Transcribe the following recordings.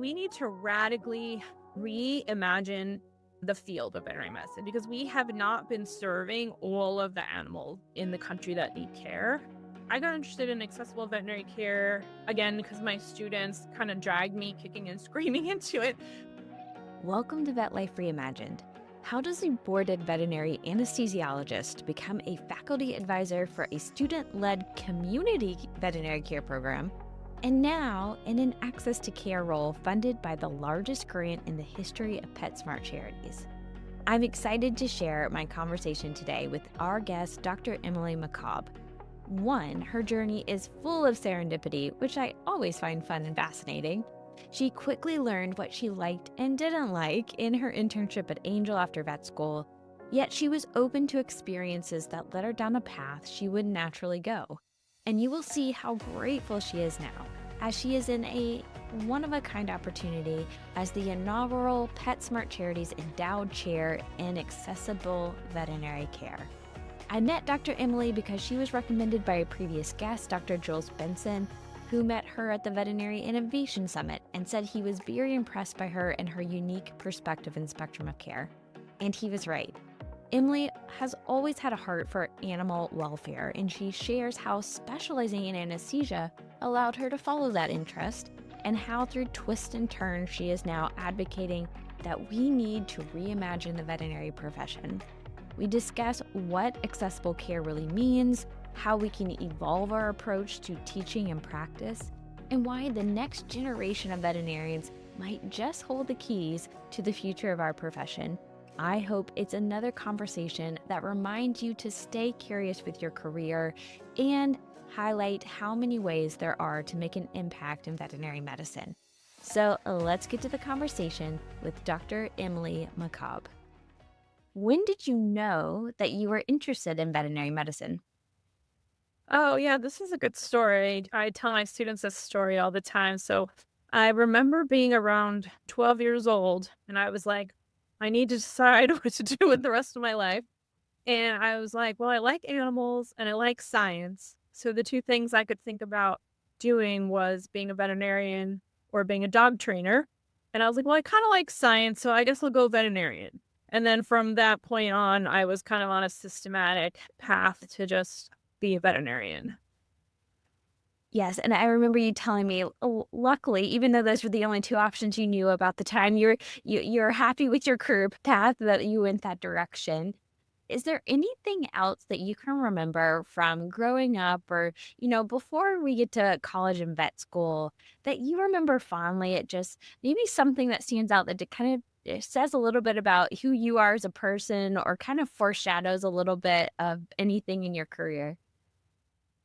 We need to radically reimagine the field of veterinary medicine because we have not been serving all of the animals in the country that need care. I got interested in accessible veterinary care again because my students kind of dragged me kicking and screaming into it. Welcome to Vet Life Reimagined. How does a boarded veterinary anesthesiologist become a faculty advisor for a student-led community veterinary care program, and now in an access to care role funded by the largest grant in the history of PetSmart Charities? I'm excited to share my conversation today with our guest, Dr. Emily McCobb. One, her journey is full of serendipity, which I always find fun and fascinating. She quickly learned what she liked and didn't like in her internship at Angel after vet school, yet she was open to experiences that led her down a path she would naturally go. And you will see how grateful she is now, as she is in a one-of-a-kind opportunity as the inaugural PetSmart Charities Endowed Chair in Accessible Veterinary Care. I met Dr. Emily because she was recommended by a previous guest, Dr. Jules Benson, who met her at the Veterinary Innovation Summit and said he was very impressed by her and her unique perspective and spectrum of care. And he was right. Emily has always had a heart for animal welfare, and she shares how specializing in anesthesia allowed her to follow that interest, and how through twists and turns she is now advocating that we need to reimagine the veterinary profession. We discuss what accessible care really means, how we can evolve our approach to teaching and practice, and why the next generation of veterinarians might just hold the keys to the future of our profession. I hope it's another conversation that reminds you to stay curious with your career and highlight how many ways there are to make an impact in veterinary medicine. So let's get to the conversation with Dr. Emily McCobb. When did you know that you were interested in veterinary medicine? Oh, yeah, this is a good story. I tell my students this story all the time. So I remember being around 12 years old, and I was like, I need to decide what to do with the rest of my life. And I was like, well, I like animals and I like science. So the two things I could think about doing was being a veterinarian or being a dog trainer. And I was like, well, I kind of like science, so I guess I'll go veterinarian. And then from that point on, I was kind of on a systematic path to just be a veterinarian. Yes, and I remember you telling me, luckily, even though those were the only two options you knew about the time, you're happy with your career path that you went that direction. Is there anything else that you can remember from growing up or, before we get to college and vet school that you remember fondly? It just maybe something that stands out that kind of says a little bit about who you are as a person or kind of foreshadows a little bit of anything in your career.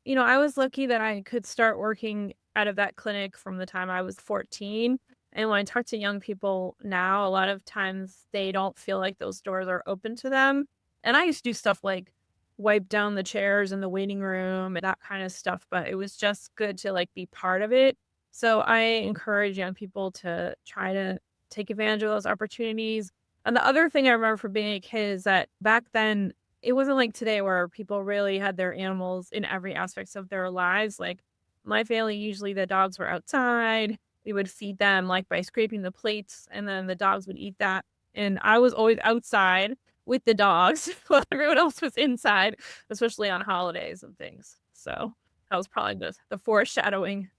I was lucky that I could start working out of that clinic from the time I was 14. And when I talk to young people now, a lot of times they don't feel like those doors are open to them. And I used to do stuff like wipe down the chairs in the waiting room and that kind of stuff, but it was just good to like be part of it. So I encourage young people to try to take advantage of those opportunities. And the other thing I remember from being a kid is that back then it wasn't like today where people really had their animals in every aspects of their lives. Like my family, usually the dogs were outside. We would feed them like by scraping the plates and then the dogs would eat that. And I was always outside with the dogs while everyone else was inside, especially on holidays and things. So that was probably the foreshadowing.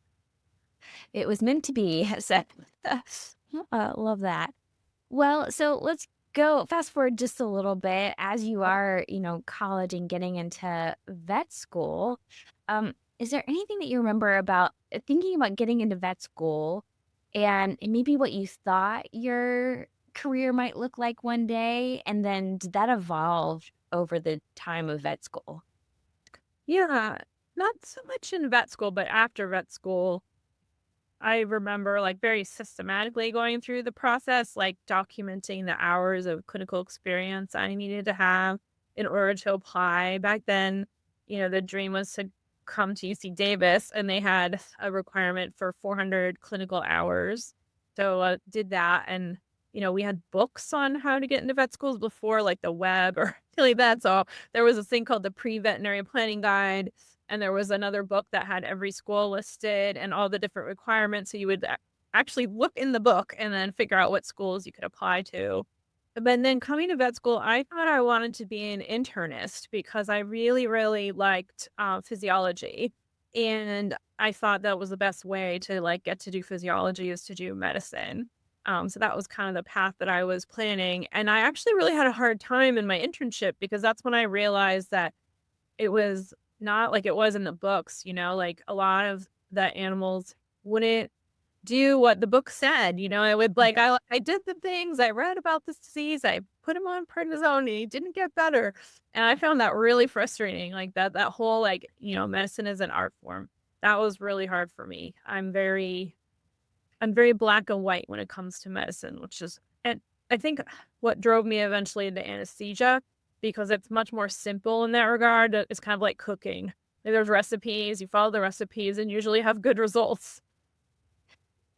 It was meant to be. So, love that. Well, so let's go fast forward just a little bit as you are, college and getting into vet school. Is there anything that you remember about thinking about getting into vet school and maybe what you thought your career might look like one day? And then did that evolve over the time of vet school? Yeah, not so much in vet school, but after vet school, I remember, like, very systematically going through the process, like, documenting the hours of clinical experience I needed to have in order to apply. Back then, the dream was to come to UC Davis, and they had a requirement for 400 clinical hours. So, did that, and, we had books on how to get into vet schools before, like, the web or really that, so there was a thing called the Pre-Veterinary Planning Guide, and there was another book that had every school listed and all the different requirements, so you would actually look in the book and then figure out what schools you could apply to. But then coming to vet school, I thought I wanted to be an internist because I really, really liked physiology. And I thought that was the best way to like get to do physiology is to do medicine. So that was kind of the path that I was planning. And I actually really had a hard time in my internship because that's when I realized that it was not like it was in the books, like a lot of the animals wouldn't do what the book said, I would like I did the things, I read about this disease, I put him on prednisone, and he didn't get better, and I found that really frustrating, like, that whole, like, medicine is an art form. That was really hard for me. I'm very black and white when it comes to medicine, which is and I think what drove me eventually into anesthesia, because it's much more simple in that regard, it's kind of like cooking. Like, there's recipes, you follow the recipes, and usually have good results.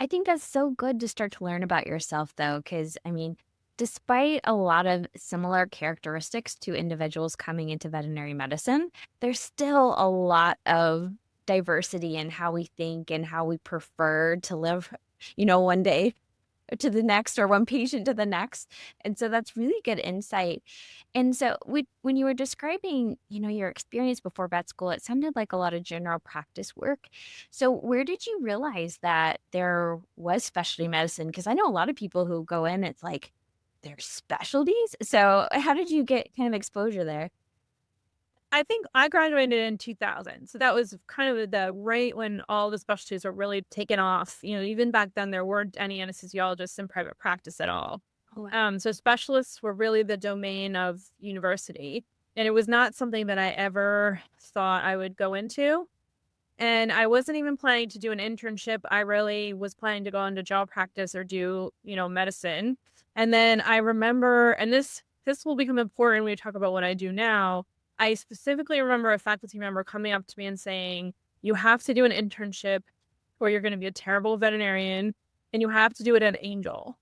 I think that's so good to start to learn about yourself, though, because I mean, despite a lot of similar characteristics to individuals coming into veterinary medicine, there's still a lot of diversity in how we think and how we prefer to live, one day to the next or one patient to the next. And so that's really good insight. And so when you were describing, your experience before vet school, it sounded like a lot of general practice work. So where did you realize that there was specialty medicine? Because I know a lot of people who go in, it's like their specialties. So how did you get kind of exposure there? I think I graduated in 2000, so that was kind of the right when all the specialties were really taken off. Even back then, there weren't any anesthesiologists in private practice at all. Oh, wow. So specialists were really the domain of university, and it was not something that I ever thought I would go into. And I wasn't even planning to do an internship. I really was planning to go into general practice or do, medicine. And then I remember, and this will become important when we talk about what I do now. I specifically remember a faculty member coming up to me and saying, "You have to do an internship or you're going to be a terrible veterinarian and you have to do it at Angel."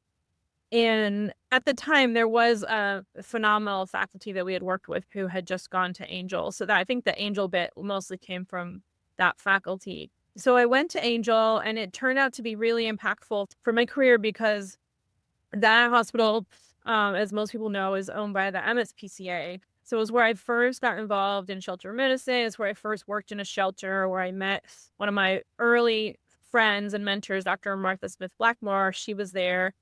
And at the time, there was a phenomenal faculty that we had worked with who had just gone to Angel. So that I think the Angel bit mostly came from that faculty. So I went to Angel and it turned out to be really impactful for my career because that hospital, as most people know, is owned by the MSPCA. So it was where I first got involved in shelter medicine. It's where I first worked in a shelter, where I met one of my early friends and mentors, Dr. Martha Smith Blackmore. She was there,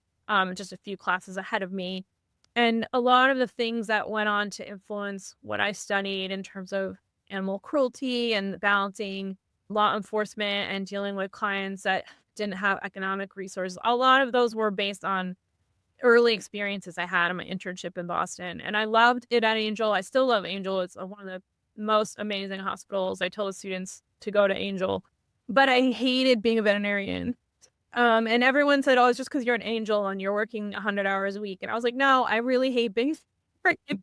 just a few classes ahead of me. And a lot of the things that went on to influence what I studied in terms of animal cruelty and balancing law enforcement and dealing with clients that didn't have economic resources, a lot of those were based on early experiences I had in my internship in Boston, and I loved it at Angel. I still love Angel. It's one of the most amazing hospitals. I tell the students to go to Angel, but I hated being a veterinarian. And everyone said, "Oh, it's just because you're an angel and you're working 100 hours a week." And I was like, "No, I really hate being freaking."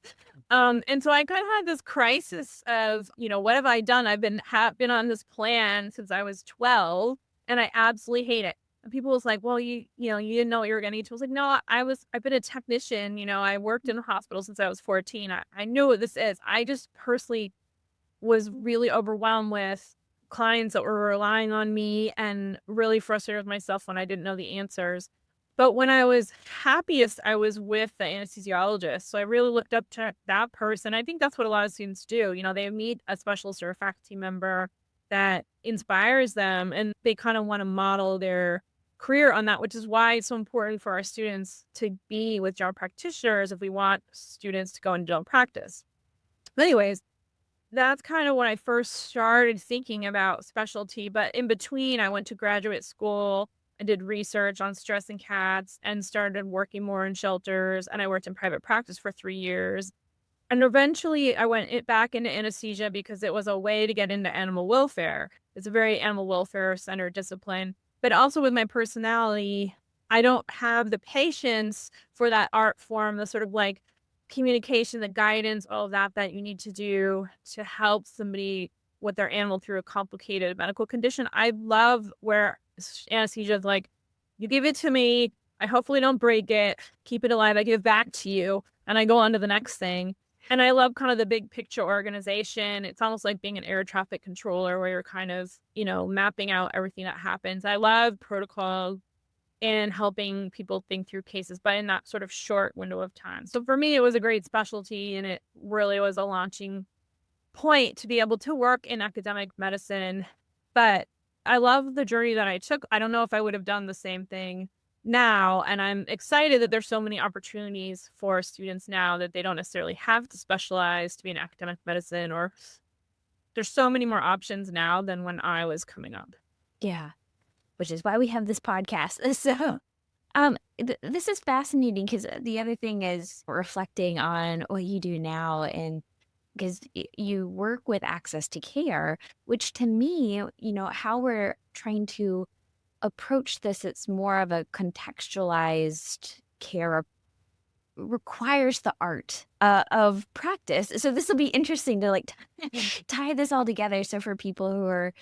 And so I kind of had this crisis of, what have I done? I've been on this plan since I was 12, and I absolutely hate it. And people was like, "Well, you didn't know what you were getting into." I was like, "No, I've been a technician. I worked in a hospital since I was 14. I know what this is. I just personally was really overwhelmed with clients that were relying on me and really frustrated with myself when I didn't know the answers. But when I was happiest, I was with the anesthesiologist. So I really looked up to that person. I think that's what a lot of students do. They meet a specialist or a faculty member that inspires them and they kind of want to model their career on that, which is why it's so important for our students to be with general practitioners if we want students to go into general practice. But anyways, that's kind of when I first started thinking about specialty, but in between, I went to graduate school. I did research on stress in cats and started working more in shelters, and I worked in private practice for 3 years. And eventually, I went back into anesthesia because it was a way to get into animal welfare. It's a very animal welfare-centered discipline, but also with my personality, I don't have the patience for that art form, the sort of, like, communication, the guidance, all of that you need to do to help somebody with their animal through a complicated medical condition. I love where anesthesia is like, "You give it to me, I hopefully don't break it, keep it alive, I give it back to you, and I go on to the next thing." And I love kind of the big picture organization. It's almost like being an air traffic controller where you're kind of, mapping out everything that happens. I love protocol. and helping people think through cases, but in that sort of short window of time. So for me, it was a great specialty, and it really was a launching point to be able to work in academic medicine. But I love the journey that I took. I don't know if I would have done the same thing now. And I'm excited that there's so many opportunities for students now that they don't necessarily have to specialize to be in academic medicine, or there's so many more options now than when I was coming up. Yeah, which is why we have this podcast. So, this is fascinating because the other thing is reflecting on what you do now, and because you work with access to care, which to me, how we're trying to approach this, it's more of a contextualized care requires the art of practice. So this will be interesting to like tie this all together. So for people who are,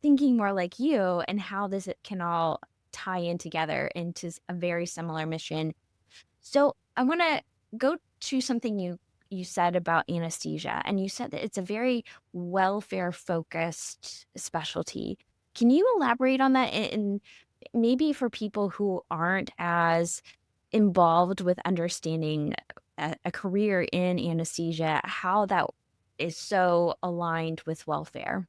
thinking more like you and how this it can all tie in together into a very similar mission. So I want to go to something you said about anesthesia, and you said that it's a very welfare focused specialty. Can you elaborate on that, and maybe for people who aren't as involved with understanding a career in anesthesia, how that is so aligned with welfare?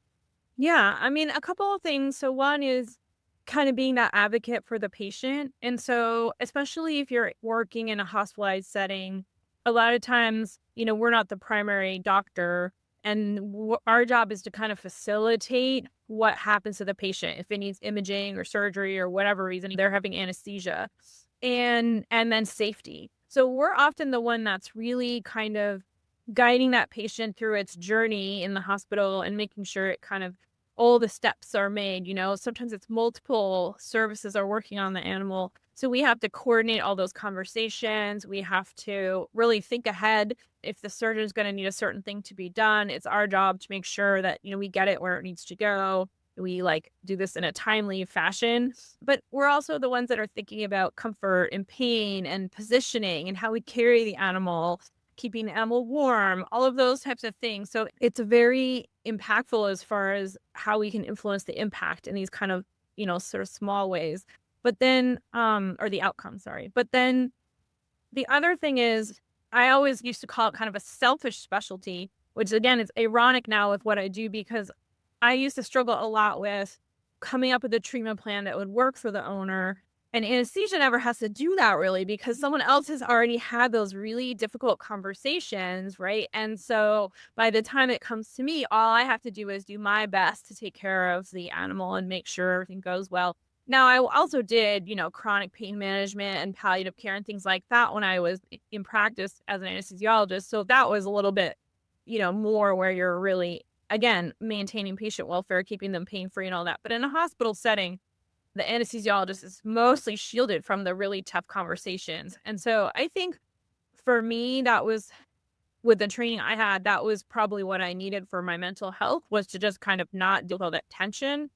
Yeah, I mean, a couple of things. So one is kind of being that advocate for the patient. And so, especially if you're working in a hospitalized setting, a lot of times, we're not the primary doctor, and our job is to kind of facilitate what happens to the patient if it needs imaging or surgery or whatever reason they're having anesthesia, and then safety. So we're often the one that's really kind of guiding that patient through its journey in the hospital and making sure it kind of all the steps are made. Sometimes it's multiple services are working on the animal. So we have to coordinate all those conversations. We have to really think ahead. If the surgeon is going to need a certain thing to be done, it's our job to make sure that, we get it where it needs to go. We like do this in a timely fashion, but we're also the ones that are thinking about comfort and pain and positioning and how we carry the animal, keeping the animal warm, all of those types of things. So it's very impactful as far as how we can influence the impact in these kind of, sort of small ways. But then, or the outcome, sorry. But then the other thing is, I always used to call it kind of a selfish specialty, which again is ironic now with what I do, because I used to struggle a lot with coming up with a treatment plan that would work for the owner. And anesthesia never has to do that really, because someone else has already had those really difficult conversations, right? And so by the time it comes to me, all I have to do is do my best to take care of the animal and make sure everything goes well. Now, I also did, chronic pain management and palliative care and things like that when I was in practice as an anesthesiologist. So that was a little bit, more where you're really, again, maintaining patient welfare, keeping them pain free and all that. But in a hospital setting, the anesthesiologist is mostly shielded from the really tough conversations. And so I think for me, that was with the training I had, that was probably what I needed for my mental health, was to just kind of not deal with all that tension.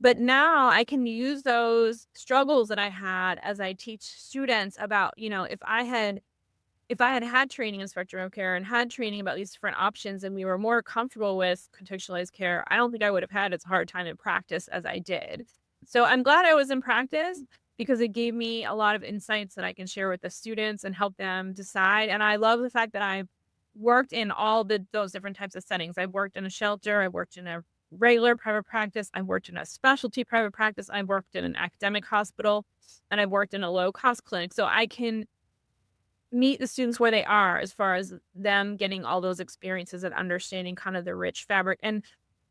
But now I can use those struggles that I had as I teach students about, if I had had training in spectrum of care and had training about these different options, and we were more comfortable with contextualized care, I don't think I would have had as hard time in practice as I did. So I'm glad I was in practice, because it gave me a lot of insights that I can share with the students and help them decide. And I love the fact that I've worked in all those different types of settings. I've worked in a shelter, I've worked in a regular private practice, I've worked in a specialty private practice, I've worked in an academic hospital, and I've worked in a low cost clinic. So I can meet the students where they are as far as them getting all those experiences and understanding kind of the rich fabric. And,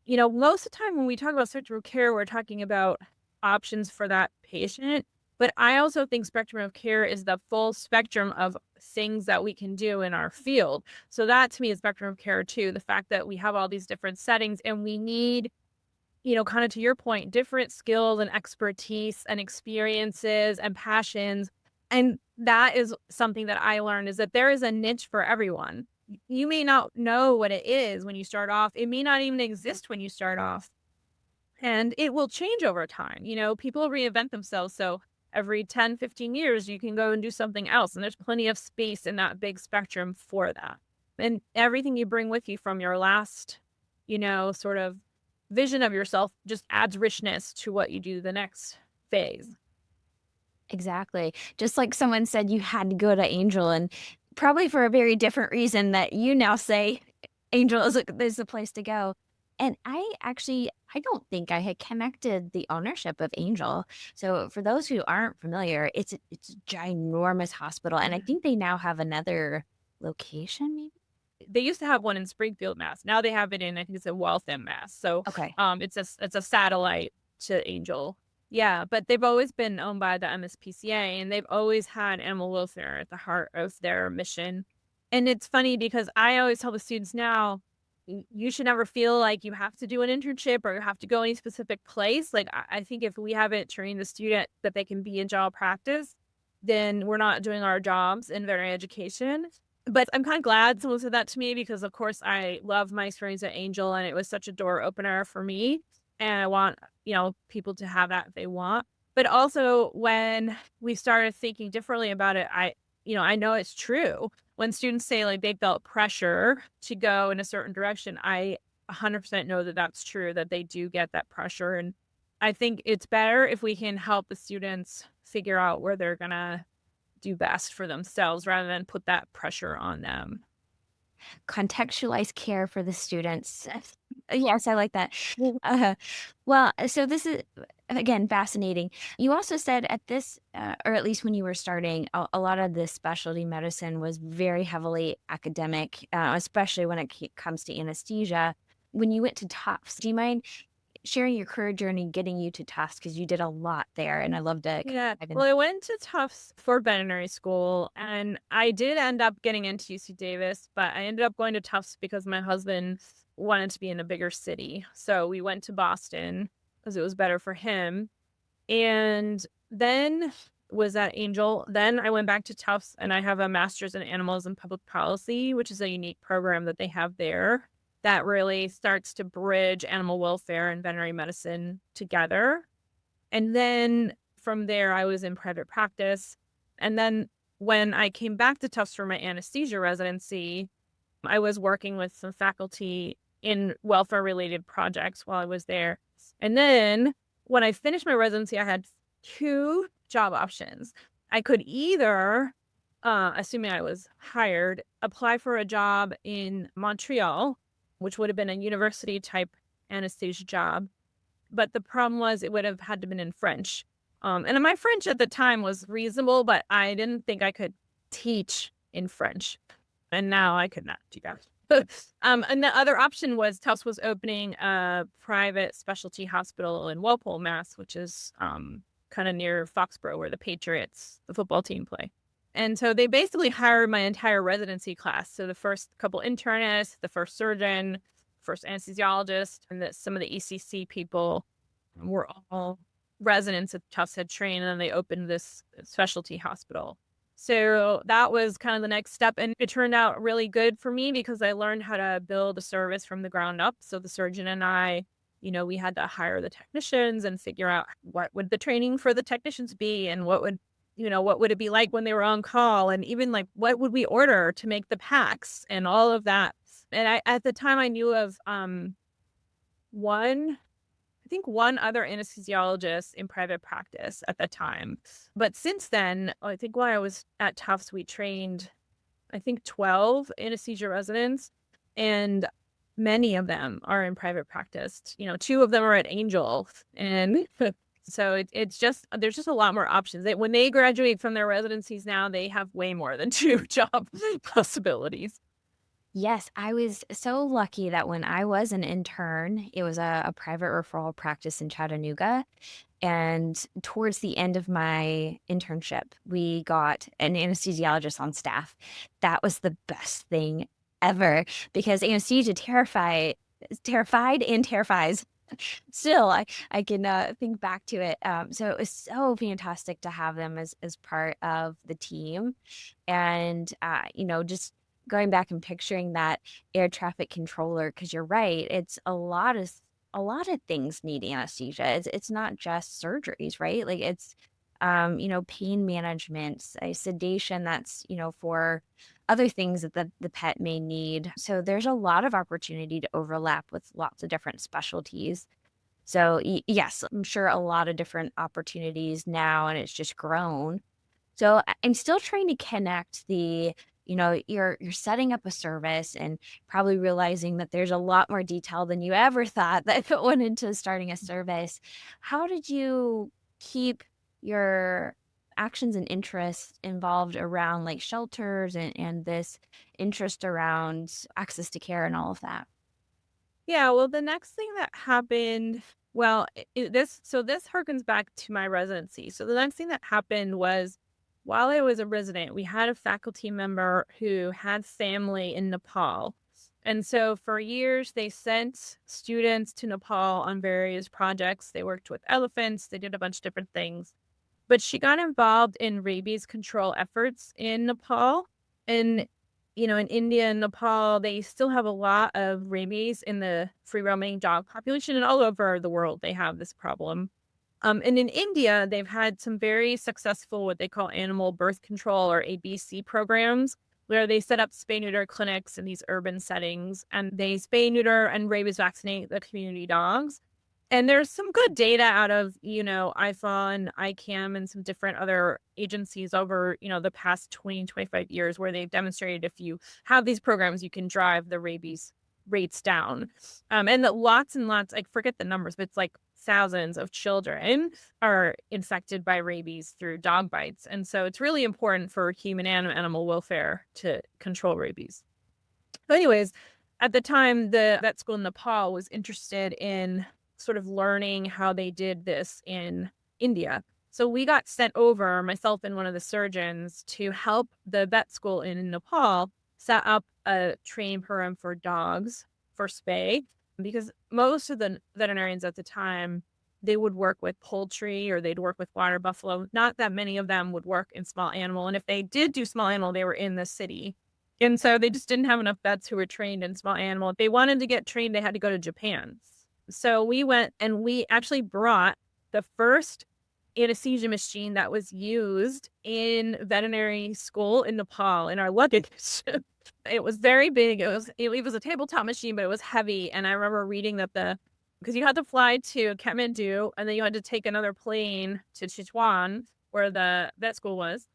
most of the time when we talk about spectrum of care, we're talking about options for that patient. But I also think spectrum of care is the full spectrum of things that we can do in our field. So that to me is spectrum of care too. The fact that we have all these different settings, and we need, kind of to your point, different skills and expertise and experiences and passions. And that is something that I learned, is that there is a niche for everyone. You may not know what it is when you start off. It may not even exist when you start off. And it will change over time. People reinvent themselves. So every 10, 15 years, you can go and do something else. And there's plenty of space in that big spectrum for that. And everything you bring with you from your last, sort of vision of yourself just adds richness to what you do the next phase. Exactly. Just like someone said you had to go to Angel, and probably for a very different reason that you now say Angel is the place to go. And I don't think I had connected the ownership of Angel. So for those who aren't familiar, it's a ginormous hospital, and I think they now have another location, maybe. They used to have one in Springfield, Mass. Now they have it in, I think it's in Waltham, Mass. So, Okay. it's a satellite to Angel. Yeah, but they've always been owned by the MSPCA, and they've always had animal welfare at the heart of their mission. And it's funny because I always tell the students now, you should never feel like you have to do an internship or you have to go any specific place. Like, I think if we haven't trained the student that they can be in general practice, then we're not doing our jobs in veterinary education. But I'm kind of glad someone said that to me because, of course, I love my experience at Angel, and it was such a door opener for me. And I want, people to have that if they want. But also, when we started thinking differently about it, I know it's true. When students say like they felt pressure to go in a certain direction, I 100% know that that's true, that they do get that pressure. And I think it's better if we can help the students figure out where they're going to do best for themselves rather than put that pressure on them. Contextualized care for the students. Yes, I like that. Uh, well, so this is again fascinating. You also said at this, or at least when you were starting, a lot of this specialty medicine was very heavily academic, especially when it comes to anesthesia. When you went to Tufts, do you mind sharing your career journey getting you to Tufts? Because you did a lot there, and I love to Yeah. dive in. Well, I went to Tufts for veterinary school, and I did end up getting into UC Davis, but I ended up going to Tufts because my husband wanted to be in a bigger city. So we went to Boston because it was better for him. And then was at Angel. Then I went back to Tufts, and I have a master's in animals and public policy, which is a unique program that they have there that really starts to bridge animal welfare and veterinary medicine together. And then from there, I was in private practice. And then when I came back to Tufts for my anesthesia residency, I was working with some faculty in welfare related projects while I was there. And then when I finished my residency, I had two job options. I could either, assuming I was hired, apply for a job in Montreal, which would have been a university type anesthesia job, but the problem was it would have had to been in French. And my French at the time was reasonable, but I didn't think I could teach in French. And now I could not do that. And the other option was Tufts was opening a private specialty hospital in Walpole, Mass, which is kind of near Foxborough, where the Patriots, the football team, play. And so they basically hired my entire residency class. So the first couple internists, the first surgeon, first anesthesiologist, and some of the ECC people were all residents that Tufts had trained, and then they opened this specialty hospital. So that was kind of the next step, and it turned out really good for me because I learned how to build a service from the ground up. So the surgeon and I, we had to hire the technicians and figure out what would the training for the technicians be, and what would it be like when they were on call, and even like what would we order to make the packs and all of that. And at the time I knew of one I think one other anesthesiologist in private practice at the time. But since then, I think while I was at Tufts, we trained, I think, 12 anesthesia residents, and many of them are in private practice. Two of them are at Angel. And so it's just, there's just a lot more options. When they graduate from their residencies now, they have way more than two job possibilities. Yes, I was so lucky that when I was an intern, it was a private referral practice in Chattanooga. And towards the end of my internship, we got an anesthesiologist on staff. That was the best thing ever because anesthesia terrified and terrifies. Still, I can think back to it. So it was so fantastic to have them as part of the team, and just going back and picturing that air traffic controller, because you're right, it's a lot of things need anesthesia. It's not just surgeries, right? Like it's pain management, a sedation that's for other things that the pet may need. So there's a lot of opportunity to overlap with lots of different specialties. So, yes, I'm sure a lot of different opportunities now, and it's just grown. So I'm still trying to connect you're setting up a service and probably realizing that there's a lot more detail than you ever thought that went into starting a service. How did you keep your actions and interests involved around like shelters and this interest around access to care and all of that? Yeah, well, the next thing that happened, well, this harkens back to my residency. So the next thing that happened was while I was a resident, we had a faculty member who had family in Nepal. And so for years, they sent students to Nepal on various projects. They worked with elephants, they did a bunch of different things. But she got involved in rabies control efforts in Nepal. And, in India and Nepal, they still have a lot of rabies in the free roaming dog population, and all over the world, they have this problem. And in India, they've had some very successful what they call animal birth control or ABC programs, where they set up spay neuter clinics in these urban settings and they spay neuter and rabies vaccinate the community dogs. And there's some good data out of, IFA and ICAM and some different other agencies over, the past 20, 25 years where they've demonstrated if you have these programs, you can drive the rabies rates down. And that lots and lots, like forget the numbers, but it's like thousands of children are infected by rabies through dog bites. And so it's really important for human and animal welfare to control rabies. So anyways, at the time, the vet school in Nepal was interested in sort of learning how they did this in India. So we got sent over, myself and one of the surgeons, to help the vet school in Nepal set up a training program for dogs for spay, because most of the veterinarians at the time, they would work with poultry or they'd work with water buffalo. Not that many of them would work in small animal. And if they did do small animal, they were in the city. And so they just didn't have enough vets who were trained in small animal. If they wanted to get trained, they had to go to Japan. So we went and we actually brought the first anesthesia machine that was used in veterinary school in Nepal in our luggage. It was very big. It was a tabletop machine, but it was heavy. And I remember reading that because you had to fly to Kathmandu and then you had to take another plane to Chitwan, where the vet school was.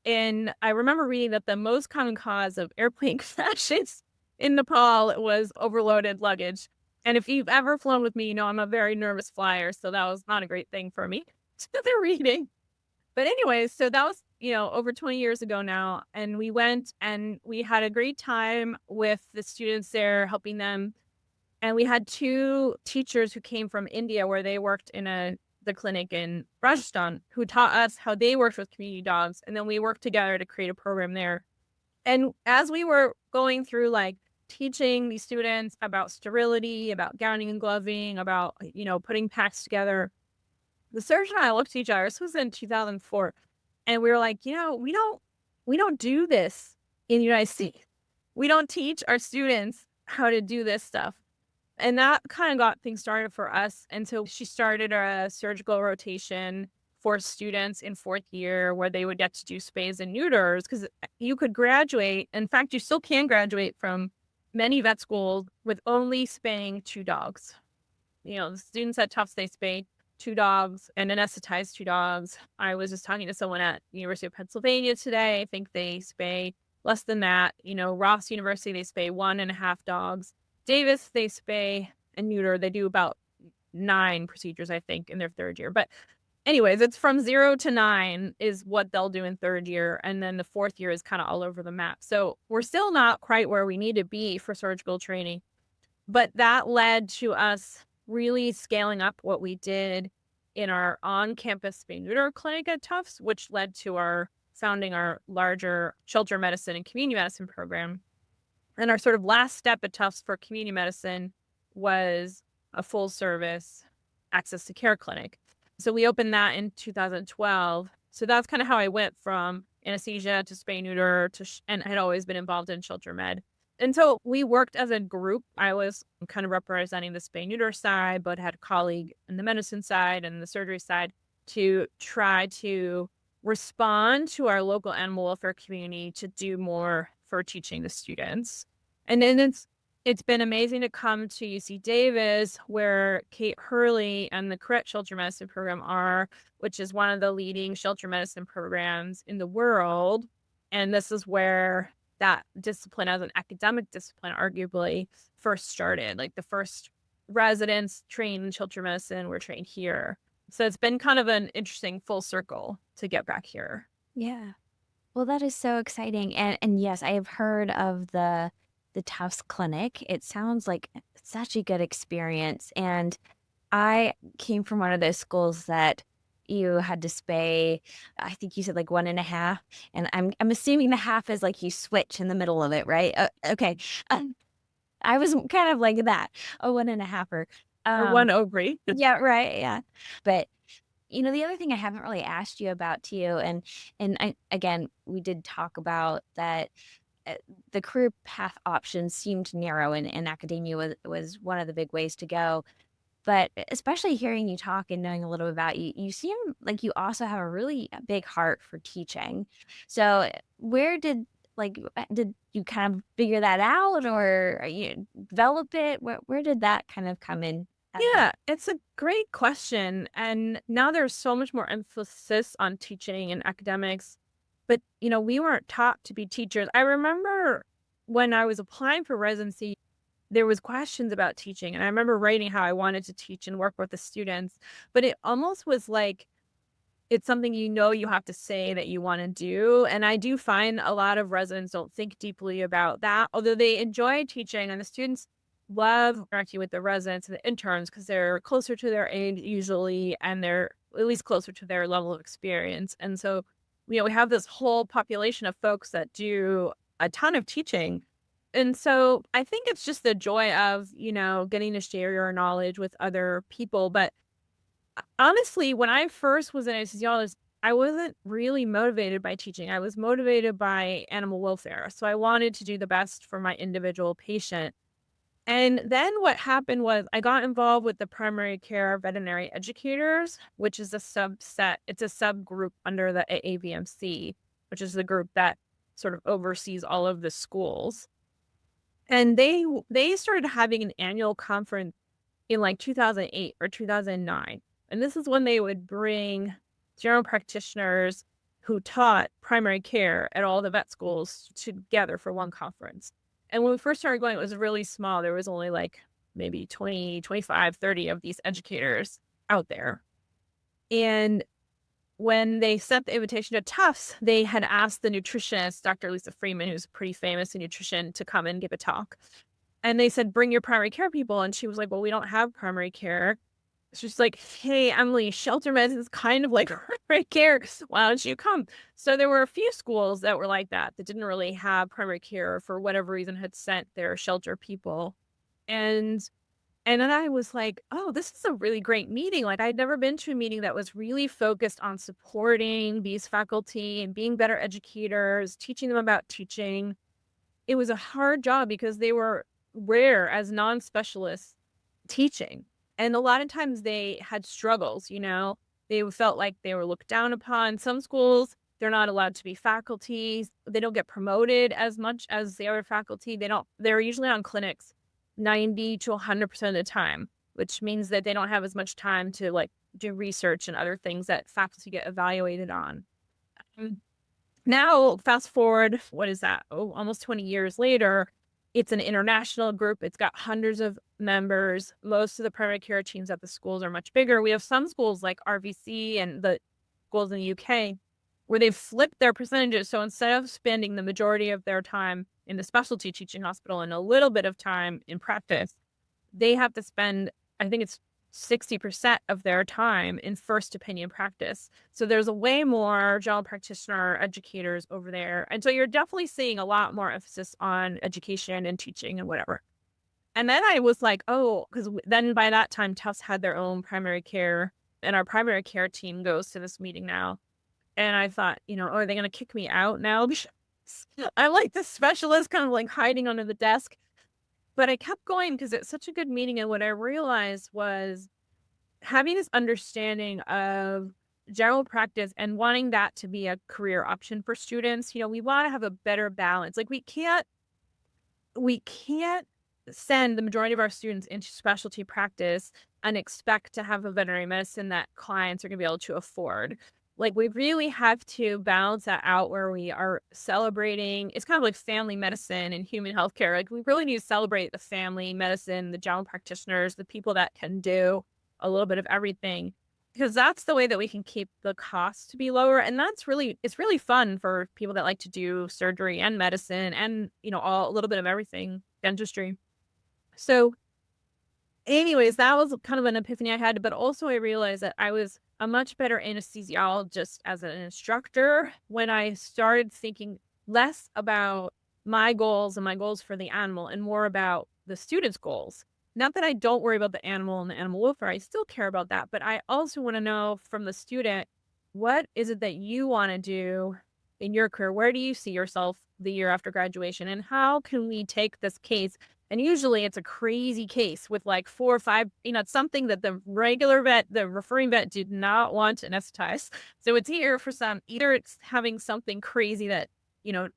And I remember reading that the most common cause of airplane crashes in Nepal was overloaded luggage. And if you've ever flown with me, I'm a very nervous flyer, so that was not a great thing for me. They're reading. But anyways, so that was, over 20 years ago now. And we went and we had a great time with the students there, helping them. And we had two teachers who came from India where they worked in the clinic in Rajasthan who taught us how they worked with community dogs. And then we worked together to create a program there. And as we were going through like teaching these students about sterility, about gowning and gloving, about, putting packs together, the surgeon and I looked at each other. This was in 2004. And we were like, we don't do this in the United States. We don't teach our students how to do this stuff. And that kind of got things started for us. And so she started a surgical rotation for students in fourth year where they would get to do spays and neuters because you could graduate. In fact, you still can graduate from many vet schools with only spaying two dogs. The students at Tufts, they spay two dogs and anesthetize two dogs. I was just talking to someone at University of Pennsylvania today. I think they spay less than that. Ross University, they spay 1.5 dogs. Davis, they spay and neuter. They do about 9 procedures, I think, in their third year. But anyways, it's from 0 to 9 is what they'll do in third year. And then the fourth year is kind of all over the map. So we're still not quite where we need to be for surgical training. But that led to us really scaling up what we did in our on-campus spay neuter clinic at Tufts, which led to our founding our larger shelter medicine and community medicine program. And our sort of last step at Tufts for community medicine was a full service access to care clinic. So we opened that in 2012. So that's kind of how I went from anesthesia to spay neuter and I had always been involved in shelter med. And so we worked as a group. I was kind of representing the spay neuter side, but had a colleague in the medicine side and the surgery side to try to respond to our local animal welfare community to do more for teaching the students. And then It's been amazing to come to UC Davis, where Kate Hurley and the Correct Shelter Medicine program are, which is one of the leading shelter medicine programs in the world. And this is where that discipline, as an academic discipline, arguably first started. Like the first residents trained in shelter medicine were trained here. So it's been kind of an interesting full circle to get back here. Yeah. Well, that is so exciting. And yes, I have heard of the Tufts Clinic. It sounds like such a good experience. And I came from one of those schools that you had to spay, I think you said like one and a half. And I'm assuming the half is like you switch in the middle of it, right? Okay. I was kind of like that, a one and a halfer. Or one ovary. Yeah, right. Yeah. But the other thing I haven't really asked you about too, and again, we did talk about that uh, the career path options seemed narrow, and academia was one of the big ways to go. But especially hearing you talk and knowing a little bit about you, you seem like you also have a really big heart for teaching. So where did you kind of figure that out, or you develop it? Where did that kind of come in at play? Yeah, it's a great question. And now there's so much more emphasis on teaching and academics. But, we weren't taught to be teachers. I remember when I was applying for residency, there was questions about teaching. And I remember writing how I wanted to teach and work with the students. But it almost was like it's something you have to say that you want to do. And I do find a lot of residents don't think deeply about that, although they enjoy teaching and the students love interacting with the residents and the interns because they're closer to their age usually, and they're at least closer to their level of experience. And so, we have this whole population of folks that do a ton of teaching. And so I think it's just the joy of, getting to share your knowledge with other people. But honestly, when I first was an anesthesiologist, I wasn't really motivated by teaching. I was motivated by animal welfare. So I wanted to do the best for my individual patient. And then what happened was I got involved with the primary care veterinary educators, which is a subset, it's a subgroup under the AAVMC, which is the group that sort of oversees all of the schools. And they started having an annual conference in like 2008 or 2009. And this is when they would bring general practitioners who taught primary care at all the vet schools together for one conference. And when we first started going, it was really small. There was only like maybe 20, 25, 30 of these educators out there. And when they sent the invitation to Tufts, they had asked the nutritionist, Dr. Lisa Freeman, who's pretty famous in nutrition, to come and give a talk. And they said, bring your primary care people. And she was like, well, we don't have primary care. She's like, hey, Emily, shelter medicine is kind of like primary care. Why don't you come? So there were a few schools that were like that didn't really have primary care, or for whatever reason had sent their shelter people. And and then I was like, oh, this is a really great meeting. Like I'd never been to a meeting that was really focused on supporting these faculty and being better educators, teaching them about teaching. It was a hard job because they were rare as non-specialists teaching. And a lot of times they had struggles, they felt like they were looked down upon. Some schools, they're not allowed to be faculty. They don't get promoted as much as the other faculty. They're usually on clinics 90 to 100% of the time, which means that they don't have as much time to like do research and other things that faculty get evaluated on. Um, Now, fast forward, what is that? Oh, almost 20 years later, it's an international group. It's got hundreds of members. Most of the primary care teams at the schools are much bigger. We have some schools like RVC and the schools in the UK where they've flipped their percentages. So instead of spending the majority of their time in the specialty teaching hospital and a little bit of time in practice, they have to spend, I think it's 60% of their time in first opinion practice. So there's a way more general practitioner educators over there. And so you're definitely seeing a lot more emphasis on education and teaching and whatever. And then I was like, oh, because then by that time, Tufts had their own primary care, and our primary care team goes to this meeting now. And I thought, oh, are they going to kick me out now? I'm like the specialist kind of like hiding under the desk. But I kept going because it's such a good meeting, and what I realized was having this understanding of general practice and wanting that to be a career option for students. We wanna have a better balance. Like, we can't send the majority of our students into specialty practice and expect to have a veterinary medicine that clients are going to be able to afford. Like, we really have to balance that out where we are celebrating. It's kind of like family medicine and human healthcare. Like, we really need to celebrate the family medicine, the general practitioners, the people that can do a little bit of everything, because that's the way that we can keep the costs to be lower. And it's really fun for people that like to do surgery and medicine and, all a little bit of everything, dentistry. So, anyways, that was kind of an epiphany I had, but also I realized that I was a much better anesthesiologist as an instructor when I started thinking less about my goals and my goals for the animal and more about the student's goals. Not that I don't worry about the animal and the animal welfare, I still care about that, but I also want to know from the student, what is it that you want to do in your career? Where do you see yourself the year after graduation? And how can we take this case, and usually it's a crazy case with like 4 or 5, it's something that the regular vet, the referring vet did not want to anesthetize. So it's here for either it's having something crazy that,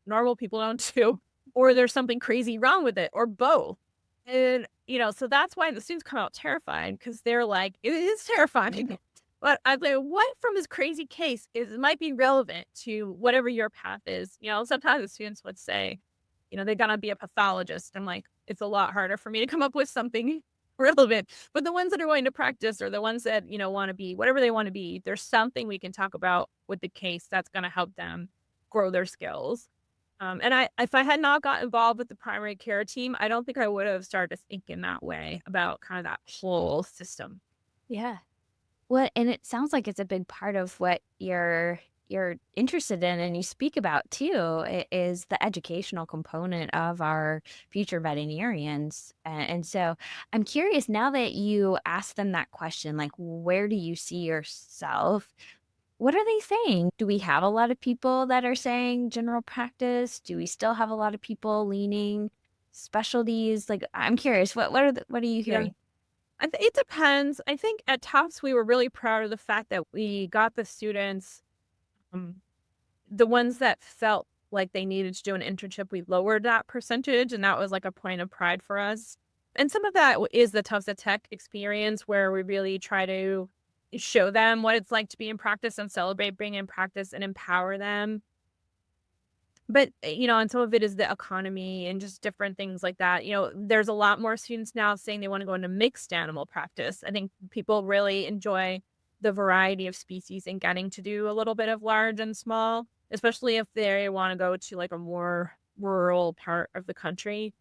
normal people don't do, or there's something crazy wrong with it, or both. And, so that's why the students come out terrified because they're like, it is terrifying. But I like, what from this crazy case might be relevant to whatever your path is. Sometimes the students would say, they're gonna be a pathologist. I'm like, it's a lot harder for me to come up with something relevant. But the ones that are going to practice or the ones that, want to be whatever they want to be, there's something we can talk about with the case that's gonna help them grow their skills. If I had not got involved with the primary care team, I don't think I would have started to think in that way about kind of that whole system. Yeah. Well, and it sounds like it's a big part of what you're interested in and you speak about too, is the educational component of our future veterinarians. And so I'm curious now that you asked them that question, like, where do you see yourself? What are they saying? Do we have a lot of people that are saying general practice? Do we still have a lot of people leaning specialties? Like, I'm curious, what are you Yeah. hearing? It depends. I think at Tufts, we were really proud of the fact that we got the students, um, the ones that felt like they needed to do an internship, we lowered that percentage, and that was like a point of pride for us. And some of that is the Tufts at Tech experience where we really try to show them what it's like to be in practice and celebrate being in practice and empower them. But, and some of it is the economy and just different things like that. There's a lot more students now saying they wanna go into mixed animal practice. I think people really enjoy the variety of species and getting to do a little bit of large and small, especially if they wanna go to, like, a more rural part of the country.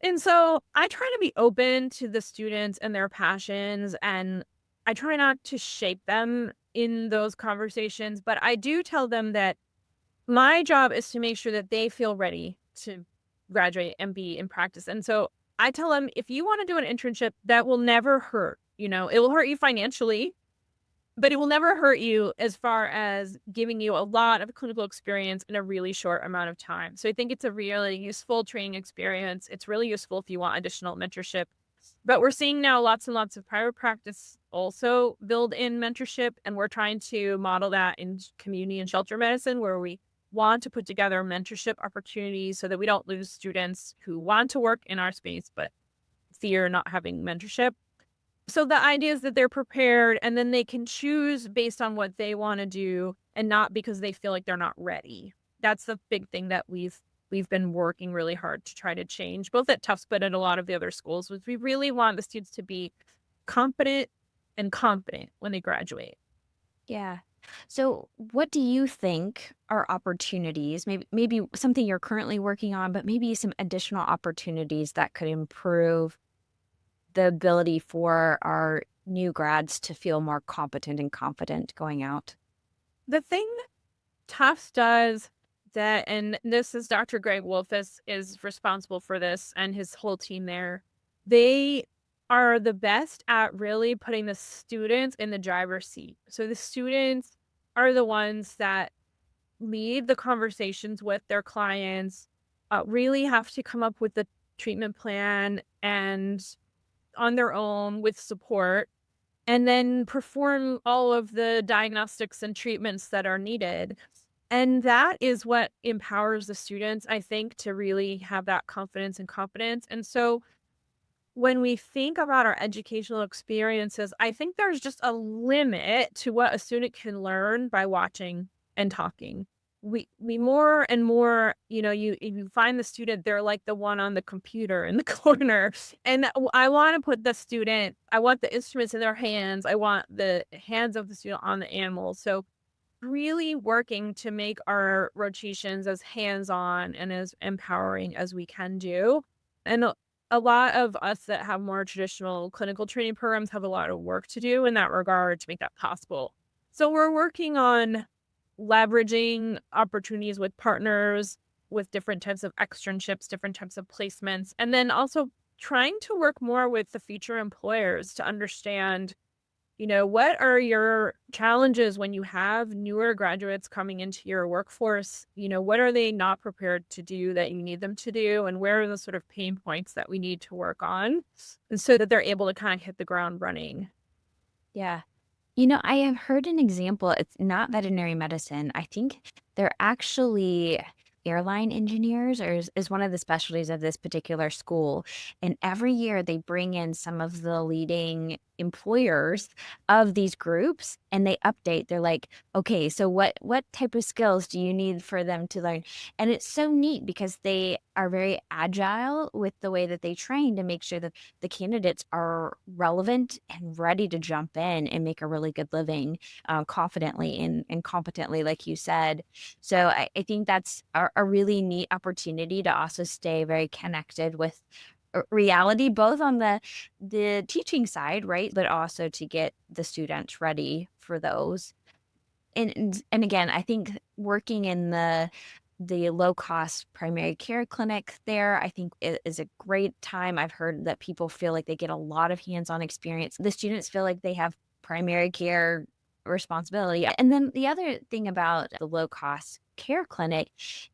And so, I try to be open to the students and their passions, and I try not to shape them in those conversations, but I do tell them that my job is to make sure that they feel ready to graduate and be in practice, and so I tell them, "If you wanna do an internship, that will never hurt, it will hurt you financially, but it will never hurt you as far as giving you a lot of clinical experience in a really short amount of time." So I think it's a really useful training experience. It's really useful if you want additional mentorship, but we're seeing now lots and lots of private practice also build in mentorship, and we're trying to model that in community and shelter medicine where we want to put together mentorship opportunities so that we don't lose students who want to work in our space but fear not having mentorship. So the idea is that they're prepared and then they can choose based on what they want to do and not because they feel like they're not ready. That's the big thing that we've been working really hard to try to change, both at Tufts but at a lot of the other schools, was we really want the students to be competent and confident when they graduate. Yeah. So, what do you think are opportunities, maybe something you're currently working on, but maybe some additional opportunities that could improve the ability for our new grads to feel more competent and confident going out? The thing Tufts does that, and this is Dr. Greg Wolfus is responsible for this and his whole team there. They are the best at really putting the students in the driver's seat. So the students are the ones that lead the conversations with their clients, really have to come up with the treatment plan and on their own with support, and then perform all of the diagnostics and treatments that are needed. And that is what empowers the students, I think, to really have that confidence and competence. And so when we think about our educational experiences, I think there's just a limit to what a student can learn by watching and talking. We more and more, you find the student, they're like the one on the computer in the corner. And I want to put the student, I want the instruments in their hands. I want the hands of the student on the animals. So really working to make our rotations as hands-on and as empowering as we can do. And a lot of us that have more traditional clinical training programs have a lot of work to do in that regard to make that possible. So we're working on leveraging opportunities with partners, with different types of externships, different types of placements, and then also trying to work more with the future employers to understand, what are your challenges when you have newer graduates coming into your workforce? What are they not prepared to do that you need them to do? And where are the sort of pain points that we need to work on? And so that they're able to kind of hit the ground running. Yeah. I have heard an example. It's not veterinary medicine. I think they're actually airline engineers, or is one of the specialties of this particular school. And every year they bring in some of the leading employers of these groups and they update. They're like, okay, so what type of skills do you need for them to learn? And it's so neat because they are very agile with the way that they train to make sure that the candidates are relevant and ready to jump in and make a really good living, confidently and competently, like you said. So I think that's a really neat opportunity to also stay very connected with reality, both on the teaching side, right? But also to get the students ready for those. And again, I think working in the low cost primary care clinic there, I think it is a great time. I've heard that people feel like they get a lot of hands-on experience. The students feel like they have primary care responsibility. And then the other thing about the low cost care clinic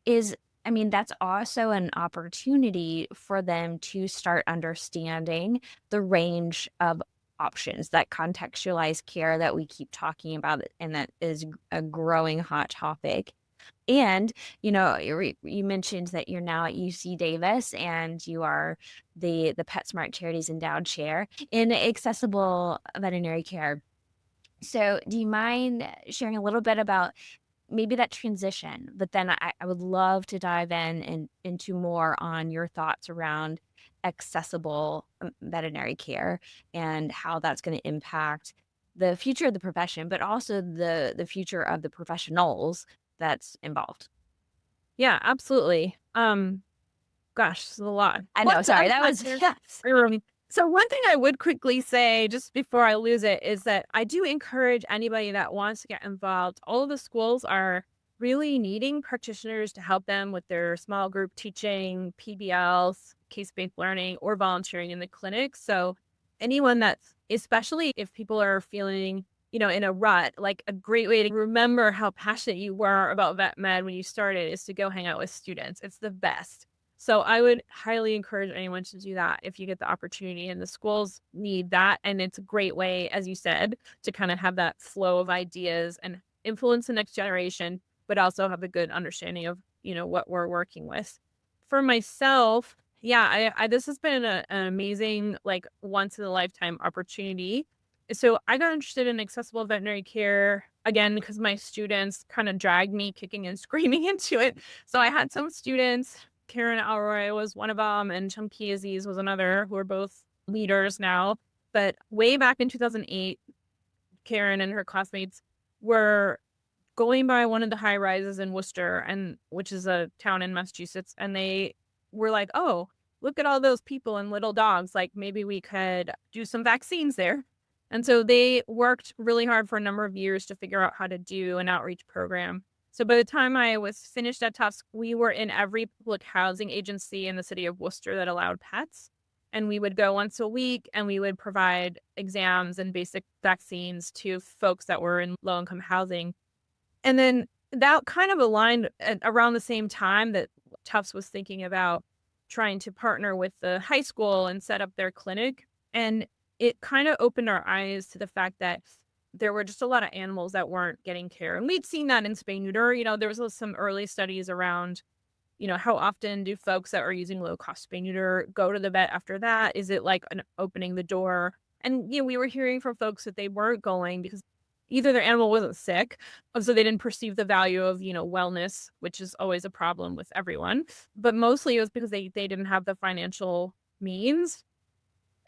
is, I mean, that's also an opportunity for them to start understanding the range of options, that contextualized care that we keep talking about, and that is a growing hot topic. And, you mentioned that you're now at UC Davis and you are the PetSmart Charities Endowed Chair in accessible veterinary care. So, do you mind sharing a little bit about maybe that transition? But then I would love to dive in and into more on your thoughts around accessible veterinary care and how that's going to impact the future of the profession, but also the future of the professionals that's involved. Yeah, absolutely. Gosh, it's a lot. I know, Lots to sorry, that unpack was there. yes. So one thing I would quickly say just before I lose it is that I do encourage anybody that wants to get involved. All of the schools are really needing practitioners to help them with their small group teaching, PBLs, case-based learning, or volunteering in the clinic. So anyone that's, especially if people are feeling, in a rut, like a great way to remember how passionate you were about vet med when you started is to go hang out with students. It's the best. So I would highly encourage anyone to do that if you get the opportunity, and the schools need that. And it's a great way, as you said, to kind of have that flow of ideas and influence the next generation, but also have a good understanding of, what we're working with. For myself, yeah, this has been an amazing, like once in a lifetime opportunity. So I got interested in accessible veterinary care again because my students kind of dragged me kicking and screaming into it. So I had some students. Karen Alroy was one of them, and Chunky Aziz was another, who are both leaders now. But way back in 2008, Karen and her classmates were going by one of the high rises in Worcester, and which is a town in Massachusetts, and they were like, "Oh, look at all those people and little dogs. Like maybe we could do some vaccines there." And so they worked really hard for a number of years to figure out how to do an outreach program. So by the time I was finished at Tufts, we were in every public housing agency in the city of Worcester that allowed pets. And we would go once a week and we would provide exams and basic vaccines to folks that were in low income housing. And then that kind of aligned at around the same time that Tufts was thinking about trying to partner with the high school and set up their clinic. And it kind of opened our eyes to the fact that there were just a lot of animals that weren't getting care. And we'd seen that in spay neuter. There was some early studies around, How often do folks that are using low cost spay neuter go to the vet after that? Is it like an opening the door? And, we were hearing from folks that they weren't going because either their animal wasn't sick, so they didn't perceive the value of, wellness, which is always a problem with everyone. But mostly it was because they didn't have the financial means.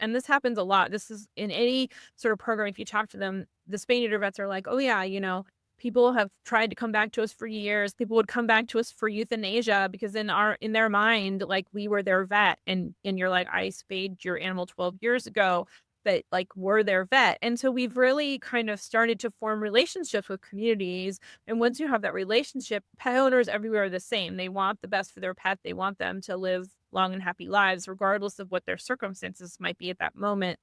And this happens a lot. This is in any sort of program. If you talk to them, the spay neuter vets are like, oh, yeah, people have tried to come back to us for years. People would come back to us for euthanasia because in their mind, like we were their vet. And you're like, I spayed your animal 12 years ago, but like we're their vet. And so we've really kind of started to form relationships with communities. And once you have that relationship, pet owners everywhere are the same. They want the best for their pet. They want them to live long and happy lives, regardless of what their circumstances might be at that moment.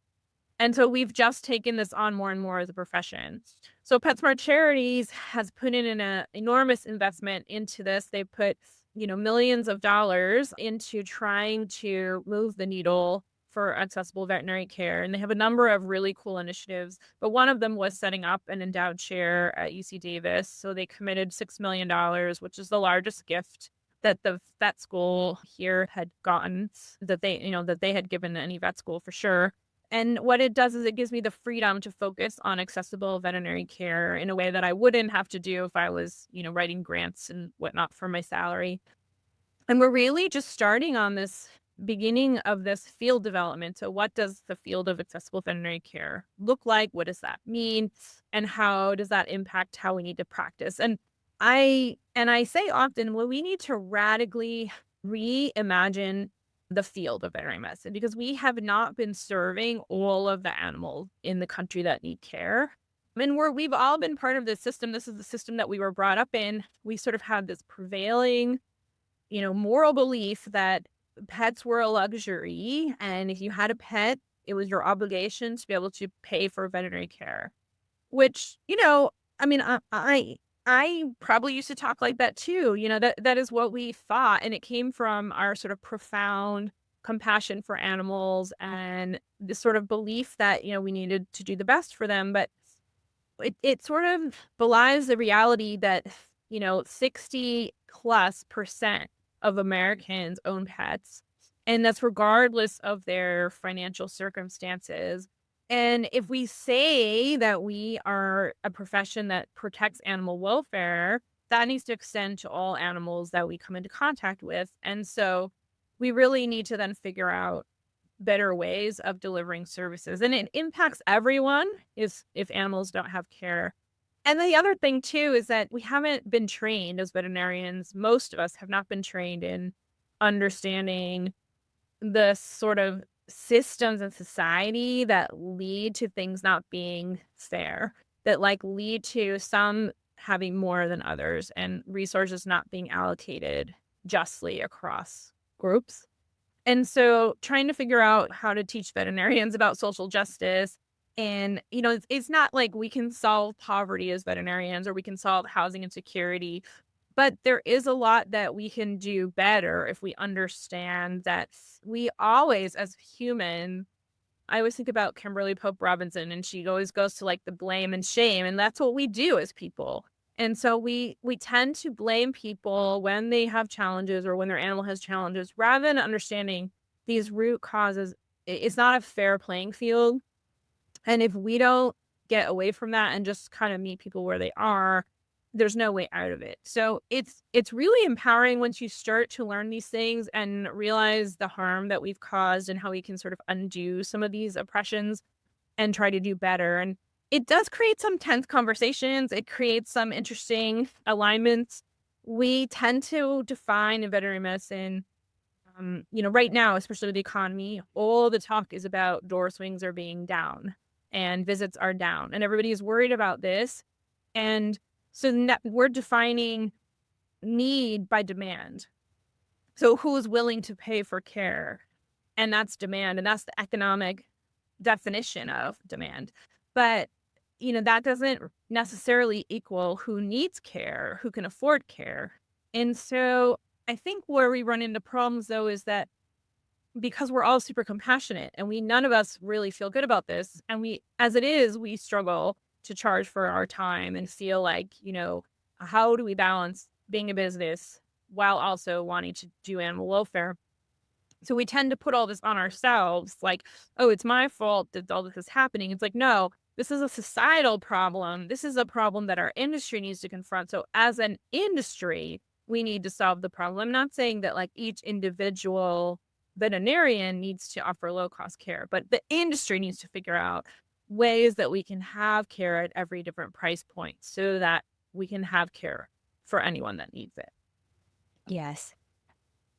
And so we've just taken this on more and more as a profession. So PetSmart Charities has put in an enormous investment into this. They put, millions of dollars into trying to move the needle for accessible veterinary care. And they have a number of really cool initiatives, but one of them was setting up an endowed chair at UC Davis. So they committed $6 million, which is the largest gift that the vet school here had gotten, that they had given any vet school for sure. And what it does is it gives me the freedom to focus on accessible veterinary care in a way that I wouldn't have to do if I was, writing grants and whatnot for my salary. And we're really just starting on this beginning of this field development. So what does the field of accessible veterinary care look like? What does that mean? And how does that impact how we need to practice? And I say often, well, we need to radically reimagine the field of veterinary medicine because we have not been serving all of the animals in the country that need care. And we've all been part of this system. This is the system that we were brought up in. We sort of had this prevailing, moral belief that pets were a luxury. And if you had a pet, it was your obligation to be able to pay for veterinary care, which, I mean, I probably used to talk like that too. That is what we thought. And it came from our sort of profound compassion for animals and this sort of belief that, we needed to do the best for them. But it sort of belies the reality that, 60+% of Americans own pets. And that's regardless of their financial circumstances. And if we say that we are a profession that protects animal welfare, that needs to extend to all animals that we come into contact with. And so we really need to then figure out better ways of delivering services. And it impacts everyone if animals don't have care. And the other thing too is that we haven't been trained as veterinarians. Most of us have not been trained in understanding the sort of systems in society that lead to things not being fair, that like lead to some having more than others and resources not being allocated justly across groups. And so trying to figure out how to teach veterinarians about social justice. And, it's not like we can solve poverty as veterinarians or we can solve housing insecurity, but there is a lot that we can do better if we understand that we always, as human, I always think about Kimberly Pope Robinson, and she always goes to like the blame and shame, and that's what we do as people. And so we tend to blame people when they have challenges or when their animal has challenges, rather than understanding these root causes. It's not a fair playing field. And if we don't get away from that and just kind of meet people where they are, there's no way out of it. So it's really empowering once you start to learn these things and realize the harm that we've caused and how we can sort of undo some of these oppressions and try to do better. And it does create some tense conversations. It creates some interesting alignments. We tend to define in veterinary medicine, right now, especially with the economy, all the talk is about door swings are being down and visits are down, and everybody is worried about this. And so we're defining need by demand. So who is willing to pay for care? And that's demand. And that's the economic definition of demand. But, that doesn't necessarily equal who needs care, who can afford care. And so I think where we run into problems, though, is that because we're all super compassionate and none of us really feel good about this. And as it is, we struggle to charge for our time and feel like, how do we balance being a business, while also wanting to do animal welfare. So we tend to put all this on ourselves, like, oh, it's my fault that all this is happening. It's like, no, this is a societal problem. This is a problem that our industry needs to confront. So as an industry, we need to solve the problem. I'm not saying that like each individual veterinarian needs to offer low cost care, but the industry needs to figure out ways that we can have care at every different price point so that we can have care for anyone that needs it. Yes.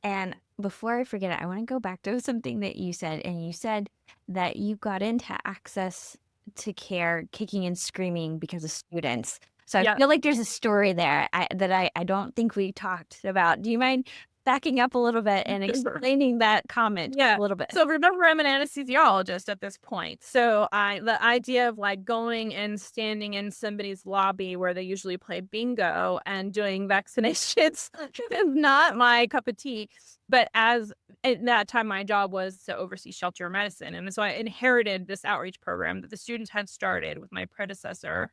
And before I forget it, I want to go back to something that you said. And you said that you got into access to care kicking and screaming because of students. So I Yeah. feel like there's a story there that I don't think we talked about. Do you mind backing up a little bit and explaining that comment Yeah. a little bit? So remember, I'm an anesthesiologist at this point. So the idea of like going and standing in somebody's lobby where they usually play bingo and doing vaccinations is not my cup of tea. But as at that time, my job was to oversee shelter medicine. And so I inherited this outreach program that the students had started with my predecessor,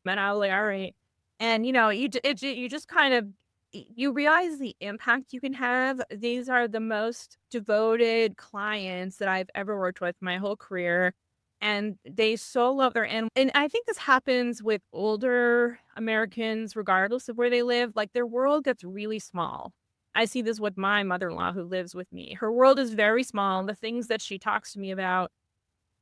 Menalari. And, you just kind of you realize the impact you can have. These are the most devoted clients that I've ever worked with my whole career. And they so love their animal. And I think this happens with older Americans, regardless of where they live. Like their world gets really small. I see this with my mother in law who lives with me. Her world is very small. The things that she talks to me about,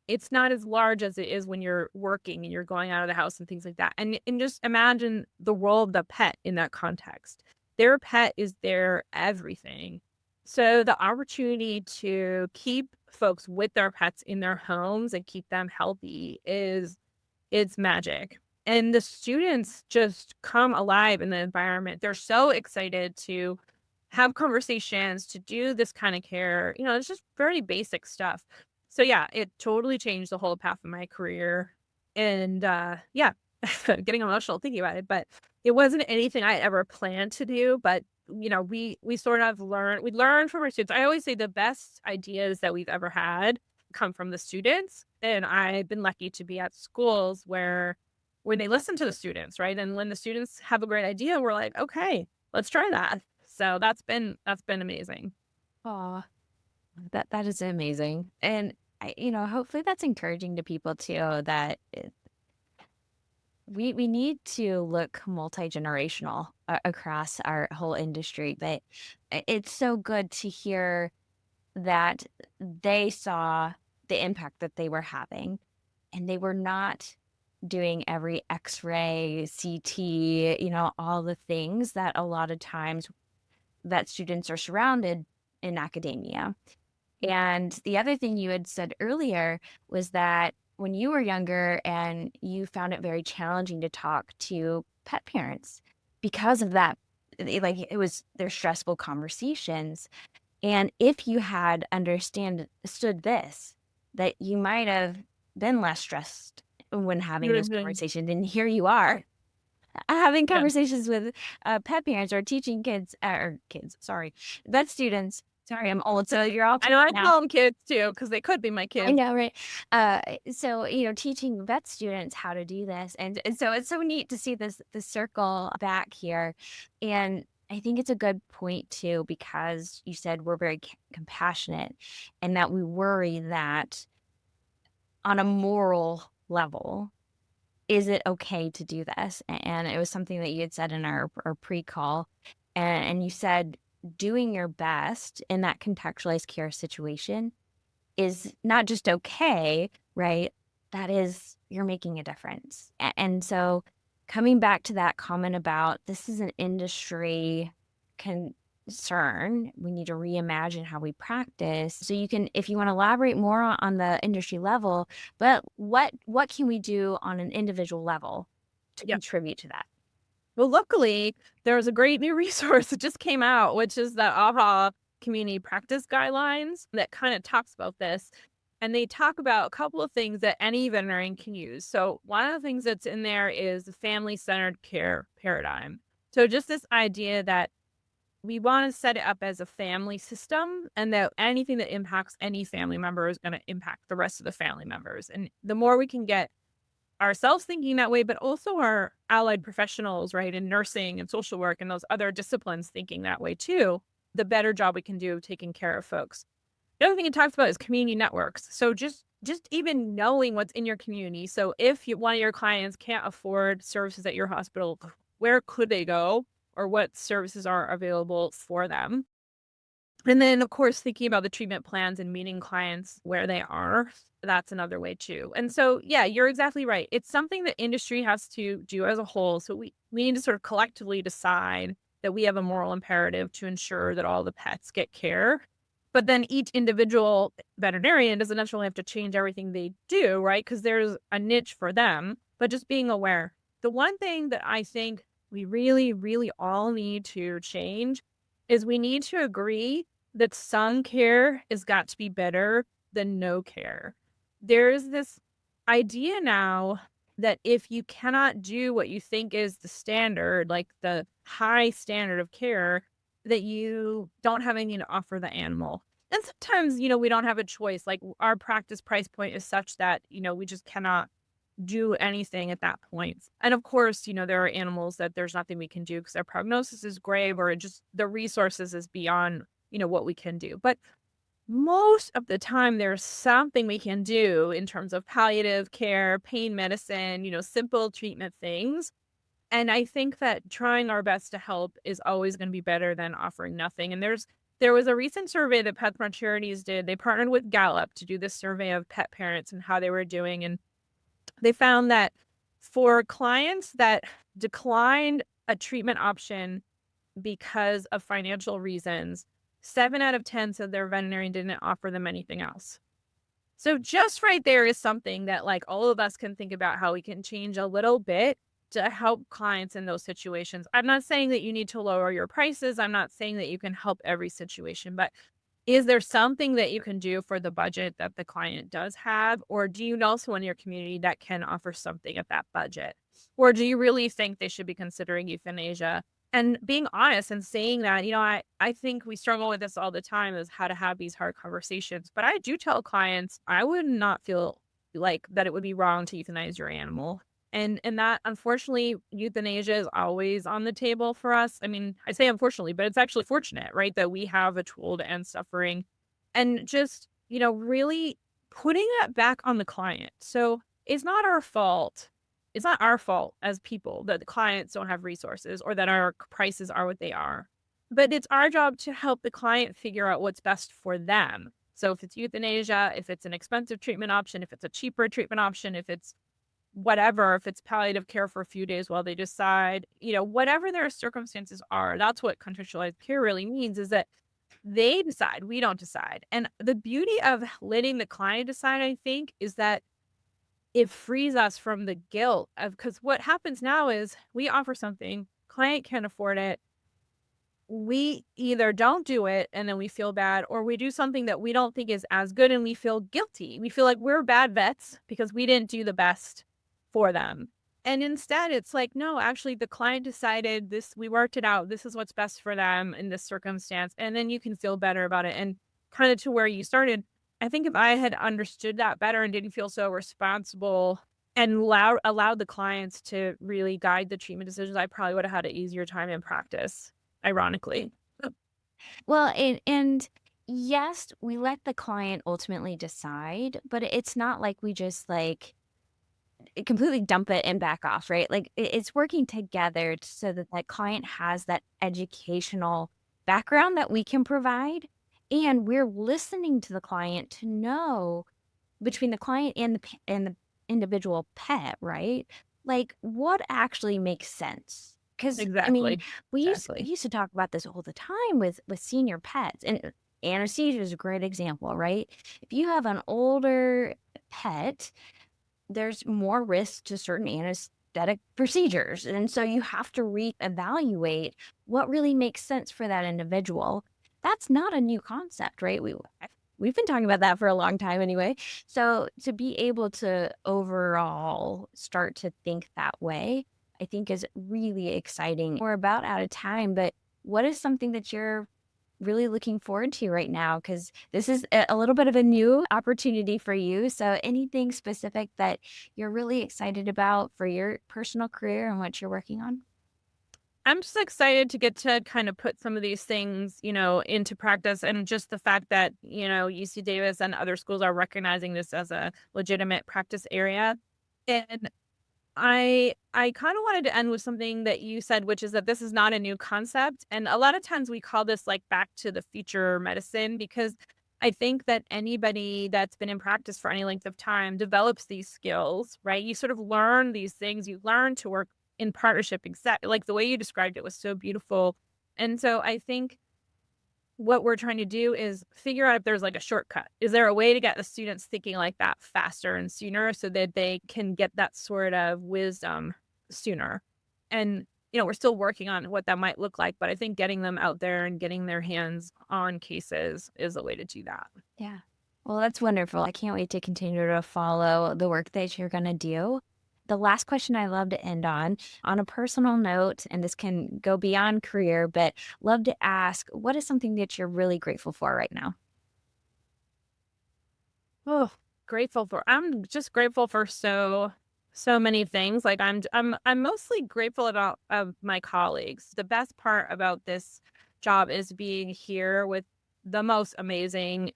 it's not as large as it is when you're working and you're going out of the house and things like that. And just imagine the role of the pet in that context. Their pet is their everything. So the opportunity to keep folks with their pets in their homes and keep them healthy is it's magic. And the students just come alive in the environment. They're so excited to have conversations, to do this kind of care. It's just very basic stuff. So yeah, it totally changed the whole path of my career. And yeah, getting emotional thinking about it, but it wasn't anything I ever planned to do. But we sort of learn from our students. I always say the best ideas that we've ever had come from the students. And I've been lucky to be at schools where they listen to the students, right? And when the students have a great idea, we're like, okay, let's try that. So that's been amazing. Aw, that is amazing. And hopefully that's encouraging to people too, that we need to look multi-generational across our whole industry. But it's so good to hear that they saw the impact that they were having, and they were not doing every x-ray, CT, all the things that a lot of times that students are surrounded in academia. And the other thing you had said earlier was that when you were younger and you found it very challenging to talk to pet parents because of that, like it was their stressful conversations. And if you had understood this, that you might have been less stressed when having those Mhm. conversations. And here you are having Yeah. conversations with pet parents or teaching kids, sorry, vet students. Sorry, I'm old, so you're all I kids know I now. call them kids too because they could be my I kids. know, right? So teaching vet students how to do this, and so it's so neat to see this circle back here, and I think it's a good point too because you said we're very compassionate, and that we worry that on a moral level, is it okay to do this? And it was something that you had said in our pre-call, and you said doing your best in that contextualized care situation is not just okay, right? That is, you're making a difference. And so coming back to that comment about this is an industry concern, we need to reimagine how we practice. So you can, if you want to elaborate more on the industry level, but what can we do on an individual level to Yeah. contribute to that? Well, luckily, there's a great new resource that just came out, which is the AHA community practice guidelines that kind of talks about this. And they talk about a couple of things that any veterinarian can use. So one of the things that's in there is the family-centered care paradigm. So just this idea that we want to set it up as a family system and that anything that impacts any family member is going to impact the rest of the family members. And the more we can get ourselves thinking that way, but also our allied professionals, right, in nursing and social work and those other disciplines thinking that way too, the better job we can do taking care of folks. The other thing it talks about is community networks. So just even knowing what's in your community. So if one of your clients can't afford services at your hospital, where could they go or what services are available for them? And then, of course, thinking about the treatment plans and meeting clients where they are, that's another way too. And so, yeah, you're exactly right. It's something that industry has to do as a whole. So we need to sort of collectively decide that we have a moral imperative to ensure that all the pets get care. But then each individual veterinarian doesn't necessarily have to change everything they do, right? Because there's a niche for them, but just being aware. The one thing that I think we really, really all need to change is we need to agree that some care has got to be better than no care. There's this idea now that if you cannot do what you think is the standard, like the high standard of care, that you don't have anything to offer the animal. And sometimes, we don't have a choice. Like our practice price point is such that, we just cannot do anything at that point. And of course, there are animals that there's nothing we can do because their prognosis is grave or just the resources is beyond, what we can do. But most of the time, there's something we can do in terms of palliative care, pain medicine, simple treatment things. And I think that trying our best to help is always going to be better than offering nothing. And there was a recent survey that PetSmart Charities did. They partnered with Gallup to do this survey of pet parents and how they were doing. And they found that for clients that declined a treatment option because of financial reasons, 7 out of 10 said their veterinarian didn't offer them anything else. So just right there is something that like all of us can think about how we can change a little bit to help clients in those situations. I'm not saying that you need to lower your prices. I'm not saying that you can help every situation, but is there something that you can do for the budget that the client does have? Or do you know someone in your community that can offer something at that budget? Or do you really think they should be considering euthanasia? And being honest and saying that, I think we struggle with this all the time is how to have these hard conversations. But I do tell clients I would not feel like that it would be wrong to euthanize your animal. And that unfortunately euthanasia is always on the table for us. I mean, I say unfortunately, but it's actually fortunate, right, that we have a tool to end suffering and just, really putting that back on the client. So it's not our fault. It's not our fault as people that the clients don't have resources or that our prices are what they are. But it's our job to help the client figure out what's best for them. So if it's euthanasia, if it's an expensive treatment option, if it's a cheaper treatment option, if it's whatever, if it's palliative care for a few days while they decide, whatever their circumstances are, that's what contextualized care really means is that they decide, we don't decide. And the beauty of letting the client decide, I think, is that it frees us from the guilt of because what happens now is we offer something, client can't afford it. We either don't do it and then we feel bad, or we do something that we don't think is as good and we feel guilty. We feel like we're bad vets because we didn't do the best for them. And instead, it's like, no, actually, the client decided this, we worked it out. This is what's best for them in this circumstance. And then you can feel better about it. And kind of to where you started, I think if I had understood that better and didn't feel so responsible and allowed the clients to really guide the treatment decisions, I probably would have had an easier time in practice, ironically. Well, and yes, we let the client ultimately decide, but it's not like we just like completely dump it and back off, right? Like it's working together so that that client has that educational background that we can provide. And we're listening to the client to know between the client and and the individual pet, right? Like what actually makes sense. Because I mean, Exactly. we Exactly. used to talk about this all the time with senior pets, and anesthesia is a great example, right? If you have an older pet, there's more risk to certain anesthetic procedures. And so you have to reevaluate what really makes sense for that individual. That's not a new concept, right? We've been talking about that for a long time anyway. So to be able to overall start to think that way, I think is really exciting. We're about out of time, but what is something that you're really looking forward to right now because this is a little bit of a new opportunity for you. So, anything specific that you're really excited about for your personal career and what you're working on? I'm just excited to get to kind of put some of these things, into practice, and just the fact that, UC Davis and other schools are recognizing this as a legitimate practice area. And I kind of wanted to end with something that you said, which is that this is not a new concept. And a lot of times we call this like back to the future medicine, because I think that anybody that's been in practice for any length of time develops these skills, right? You sort of learn these things, you learn to work in partnership. Exactly like the way you described it was so beautiful. And so I think what we're trying to do is figure out if there's like a shortcut. Is there a way to get the students thinking like that faster and sooner so that they can get that sort of wisdom sooner? And, we're still working on what that might look like, but I think getting them out there and getting their hands on cases is a way to do that. Yeah. Well, that's wonderful. I can't wait to continue to follow the work that you're going to do. The last question I love to end on a personal note, and this can go beyond career, but love to ask, what is something that you're really grateful for right now? Oh, I'm just grateful for so many things. Like I'm mostly grateful about of my colleagues. The best part about this job is being here with the most amazing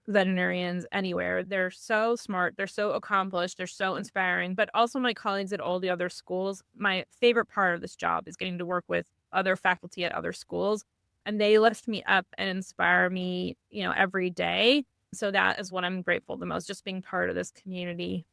veterinarians anywhere. They're so smart, they're so accomplished, they're so inspiring, but also my colleagues at all the other schools. My favorite part of this job is getting to work with other faculty at other schools, and they lift me up and inspire me, every day. So that is what I'm grateful the most, just being part of this community.